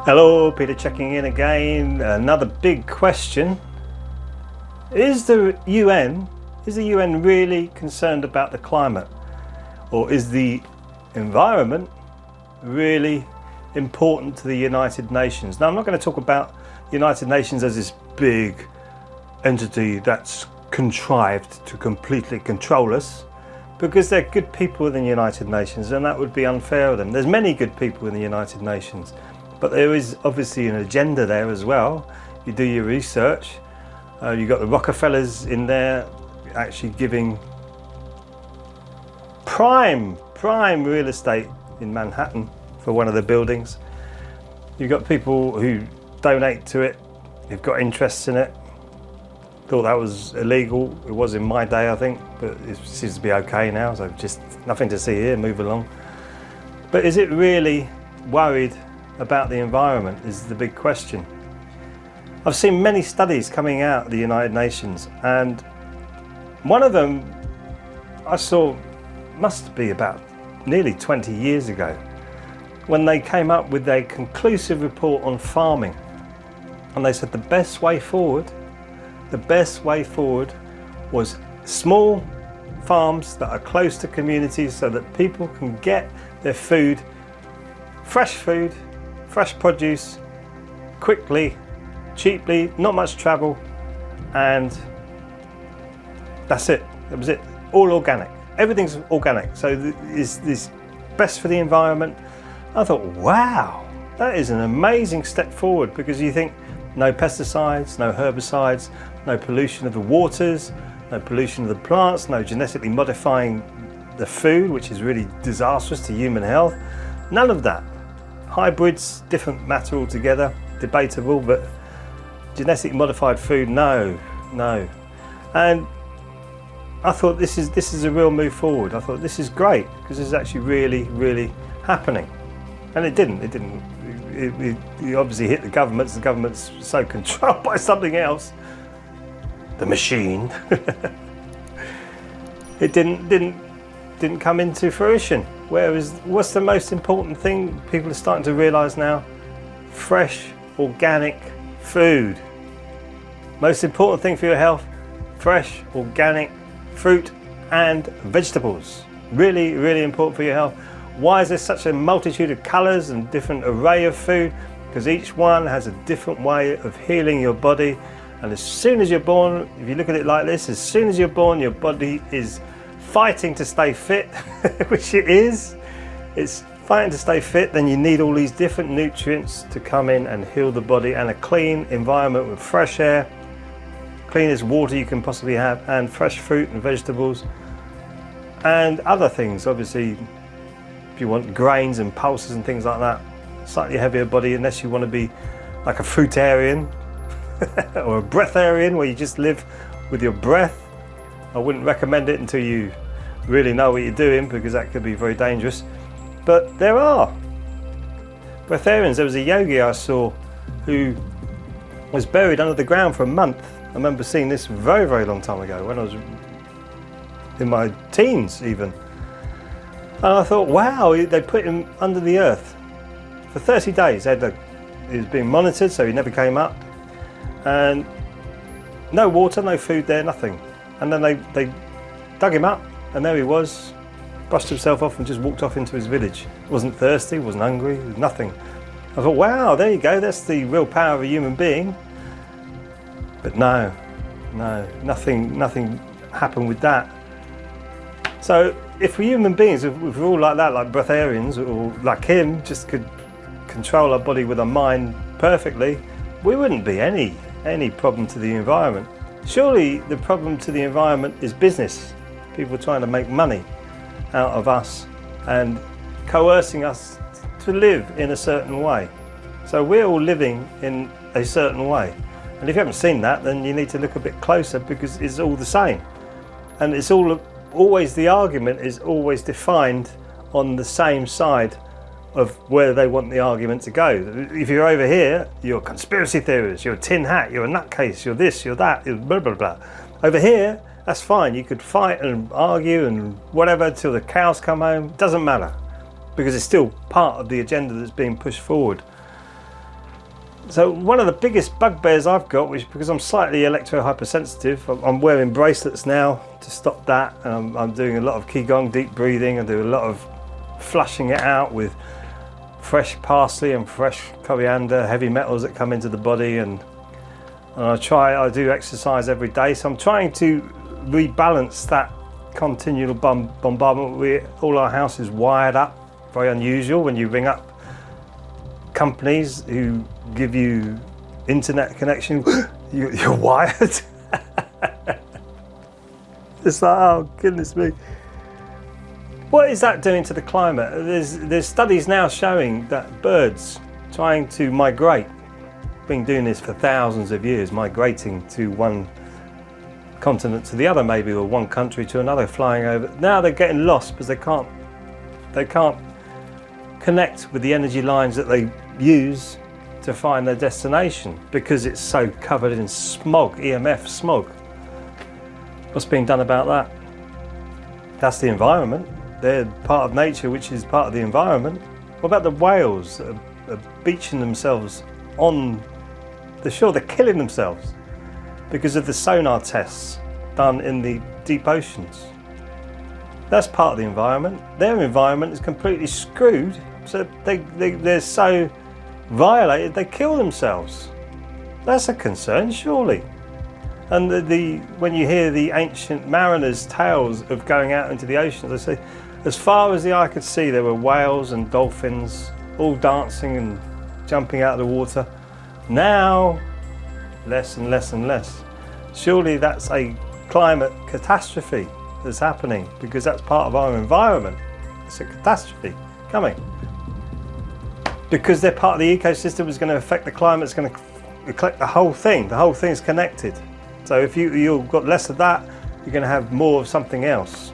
Hello, Peter checking in again. Another big question. Is the UN really concerned about the climate? Or is the environment really important to the United Nations? Now, I'm not going to talk about the United Nations as this big entity that's contrived to completely control us, because they're good people in the United Nations, and that would be unfair of them. There's many good people in the United Nations, but there is obviously an agenda there as well. You do your research. You've got the Rockefellers in there actually giving prime real estate in Manhattan for one of the buildings. You've got people who donate to it, who've got interests in it. Thought that was illegal. It was in my day, I think, but it seems to be okay now, so just nothing to see here, move along. But is it really worried about the environment is the big question. I've seen many studies coming out of the United Nations, and one of them I saw must be about nearly 20 years ago, when they came up with a conclusive report on farming. And they said the best way forward was small farms that are close to communities, so that people can get their food, fresh produce, quickly, cheaply, not much travel, and that's it. That was it. All organic. Everything's organic. So is this best for the environment? I thought, wow, that is an amazing step forward, because you think no pesticides, no herbicides, no pollution of the waters, no pollution of the plants, no genetically modifying the food, which is really disastrous to human health. None of that. Hybrids, different matter altogether, debatable, but genetically modified food, no. And I thought this is a real move forward. I thought this is great, because this is actually really happening. And it didn't. It obviously hit the governments. The government's so controlled by something else, the machine. It didn't come into fruition. Whereas, what's the most important thing people are starting to realise now? Fresh, organic food. Most important thing for your health: fresh, organic fruit and vegetables. Really important for your health. Why is there such a multitude of colours and different array of food? Because each one has a different way of healing your body. And as soon as you're born, if you look at it like this, as soon as you're born, your body is fighting to stay fit, which it is. It's fighting to stay fit. Then you need all these different nutrients to come in and heal the body, and a clean environment with fresh air, cleanest water you can possibly have, and fresh fruit and vegetables and other things. Obviously, if you want grains and pulses and things like that, slightly heavier body, unless you want to be like a fruitarian or a breatharian, where you just live with your breath. I wouldn't recommend it until you really know what you're doing, because that could be very dangerous. But there are breatharians. There was a yogi I saw who was buried under the ground for a month. I remember seeing this very long time ago, when I was in my teens even. And I thought, wow, they put him under the earth for 30 days. He was being monitored, so he never came up. And no water, no food there, nothing. And then they dug him up, and there he was, brushed himself off and just walked off into his village. Wasn't thirsty, wasn't hungry, was nothing. I thought, wow, there you go, that's the real power of a human being. But no, nothing happened with that. So if we're human beings, if we're all like that, like breatharians, or like him, just could control our body with our mind perfectly, we wouldn't be any problem to the environment. Surely the problem to the environment is business. People trying to make money out of us and coercing us to live in a certain way. So we're all living in a certain way. And if you haven't seen that, then you need to look a bit closer, because it's all the same. And it's always the argument is always defined on the same side of where they want the argument to go. If you're over here, you're a conspiracy theorist, you're a tin hat, you're a nutcase, you're this, you're that, you're blah blah blah. Over here, that's fine. You could fight and argue and whatever till the cows come home. Doesn't matter, because it's still part of the agenda that's being pushed forward. So one of the biggest bugbears I've got, which because I'm slightly electro-hypersensitive, I'm wearing bracelets now to stop that, and I'm doing a lot of Qigong, deep breathing. I do a lot of flushing it out with fresh parsley and fresh coriander, heavy metals that come into the body, and I do exercise every day. So I'm trying to rebalance that continual bombardment. All our house is wired up, very unusual when you ring up companies who give you internet connection. You're wired. It's like, oh goodness me. What is that doing to the climate? There's studies now showing that birds trying to migrate, been doing this for thousands of years, migrating to one continent to the other maybe, or one country to another, flying over. Now they're getting lost because they can't connect with the energy lines that they use to find their destination because it's so covered in smog, EMF smog. What's being done about that? That's the environment. They're part of nature, which is part of the environment. What about the whales that are beaching themselves on the shore? They're killing themselves because of the sonar tests done in the deep oceans. That's part of the environment. Their environment is completely screwed, so they're so violated they kill themselves. That's a concern, surely. And when you hear the ancient mariners' tales of going out into the ocean, they say, as far as the eye could see, there were whales and dolphins all dancing and jumping out of the water. Now, less and less and less. Surely that's a climate catastrophe that's happening because that's part of our environment. It's a catastrophe coming. Because they're part of the ecosystem, is going to affect the climate, it's going to collect the whole thing. The whole thing's connected. So if you've got less of that, you're going to have more of something else,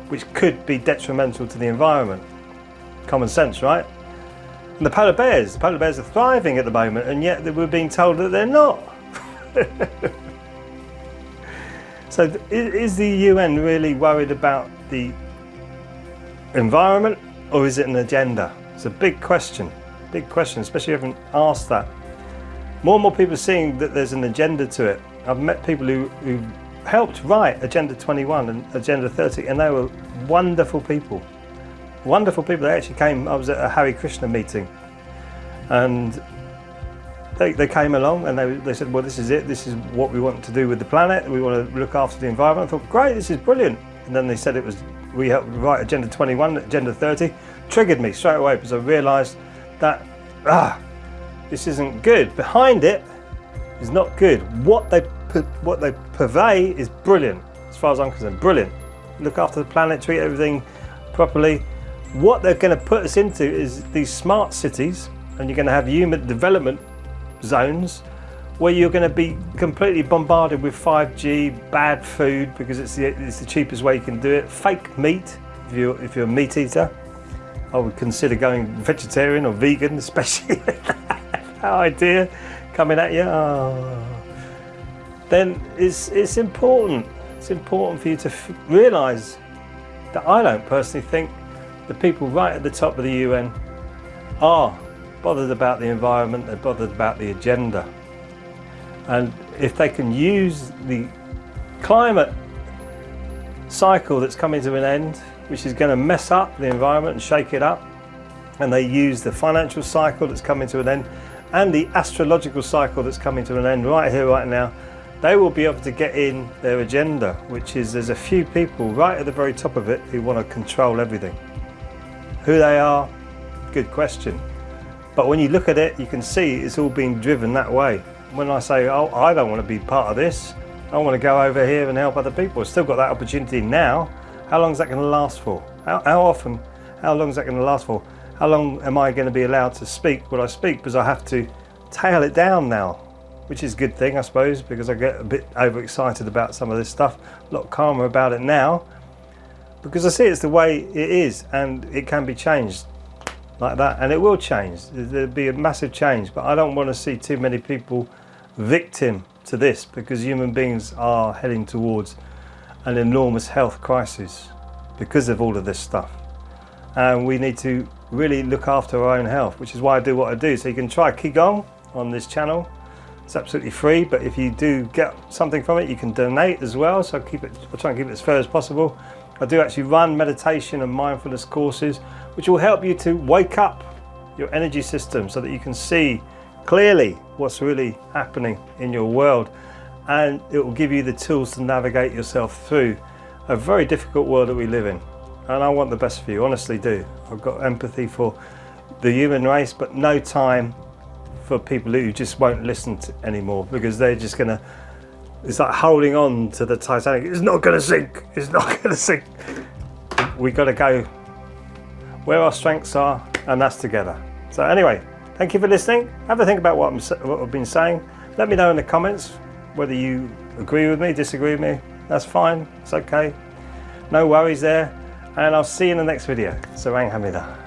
which could be detrimental to the environment. Common sense, right? And the polar bears are thriving at the moment, and yet we're being told that they're not. So is the UN really worried about the environment, or is it an agenda? It's a big question, especially if you haven't asked that. More and more people are seeing that there's an agenda to it. I've met people who helped write Agenda 21 and Agenda 30, and they were wonderful people. Wonderful people. They actually came, I was at a Hare Krishna meeting, and they came along and they said, well, this is it, this is what we want to do with the planet, we want to look after the environment. I thought, great, this is brilliant. And then they said we helped write Agenda 21, Agenda 30. Triggered me straight away because I realised that, this isn't good. Behind it is not good. What they purvey is brilliant, as far as I'm concerned, brilliant. Look after the planet, treat everything properly. What they're going to put us into is these smart cities, and you're going to have human development zones where you're going to be completely bombarded with 5G, bad food because it's the cheapest way you can do it, fake meat if you're a meat eater. I would consider going vegetarian or vegan, especially that idea coming at you. Then it's important. It's important for you to realise that I don't personally think the people right at the top of the UN are bothered about the environment, they're bothered about the agenda. And if they can use the climate cycle that's coming to an end, which is going to mess up the environment and shake it up, and they use the financial cycle that's coming to an end and the astrological cycle that's coming to an end right here, right now, they will be able to get in their agenda, which is there's a few people right at the very top of it who want to control everything. Who they are, good question. But when you look at it, you can see it's all being driven that way. When I say, oh, I don't want to be part of this, I want to go over here and help other people. I've still got that opportunity now. How long is that going to last for? How long is that going to last for? How long am I going to be allowed to speak what I speak? Because I have to tail it down now, which is a good thing, I suppose, because I get a bit overexcited about some of this stuff, a lot calmer about it now, because I see it's the way it is and it can be changed like that, and it will change. There'll be a massive change, but I don't want to see too many people victim to this, because human beings are heading towards an enormous health crisis because of all of this stuff, and we need to really look after our own health, which is why I do what I do. So you can try Qigong, on this channel. It's absolutely free, but if you do get something from it, you can donate as well. So I'll try and keep it as fair as possible. I do actually run meditation and mindfulness courses, which will help you to wake up your energy system so that you can see clearly what's really happening in your world, and it will give you the tools to navigate yourself through a very difficult world that we live in. And I want the best for you, honestly do. I've got empathy for the human race, but no time for people who just won't listen to anymore, because they're just gonna, it's like holding on to the Titanic. It's not gonna sink, it's not gonna sink. We gotta go where our strengths are, and that's together. So anyway, thank you for listening. Have a think about what I've been saying. Let me know in the comments whether you agree with me, disagree with me. That's fine, it's okay. No worries there. And I'll see you in the next video. Sarang Hamida.